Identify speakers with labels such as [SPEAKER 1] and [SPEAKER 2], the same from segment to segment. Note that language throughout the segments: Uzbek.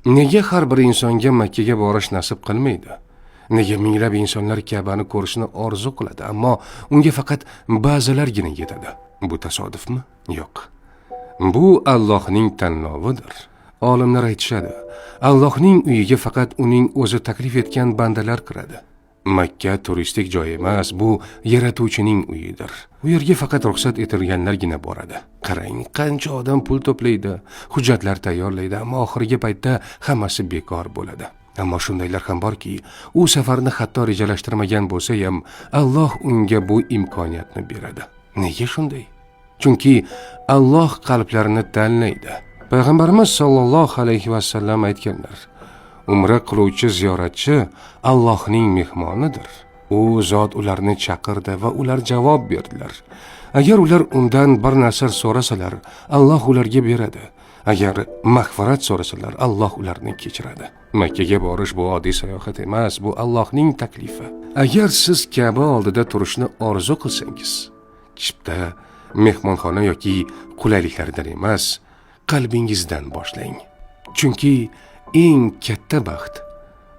[SPEAKER 1] Nega har bir insonga Makkaga borish nasib qilmaydi? Nega minglab insonlar Ka'bani ko'rishni orzu qiladi, ammo unga faqat ba'zilargina yetadi? Bu tasodifmi? Yo'q. Bu Allohning tanlovidir. Olimlar aytishadi, Allohning uyiga faqat uning o'zi taklif etgan bandalar kiradi. Makka turistik joy emas, bu yaratuvchining uyidir. U yerga faqat ruxsat etilganlargina boradi. Qarang, qancha odam pul to'playdi, hujjatlar tayyorlaydi, ammo oxirgi paytda hammasi bekor bo'ladi. Ammo shundaylar ham borki, u safarni hatto rejalashtirmagan bo'lsa ham, Alloh unga bu imkoniyatni beradi. Nega shunday? Chunki Alloh qalblarini tanlaydi. Payg'ambarimiz sollallohu alayhi vasallam aytganlar: Umra qiluvchi ziyoratchi Allohning mehmonidir. U zot ularni chaqirdi va ular javob berdilar. Agar ular undan bir narsa so'rasalar, Alloh ularga beradi. Agar mag'firat so'rasalar, Alloh ularni kechiradi. Makkaga borish bu oddiy sayohat emas, bu Allohning taklifi. Agar siz Ka'ba oldida turishni orzu qilsangiz, chipta, mehmonxona yoki qulayliklardan emas, qalbingizdan boshlang. Chunki eng katta baxt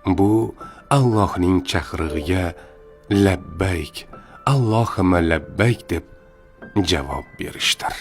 [SPEAKER 1] bu Allohning chaqirig'iga labbayk, Allohumma labbayk deb javob berishdir.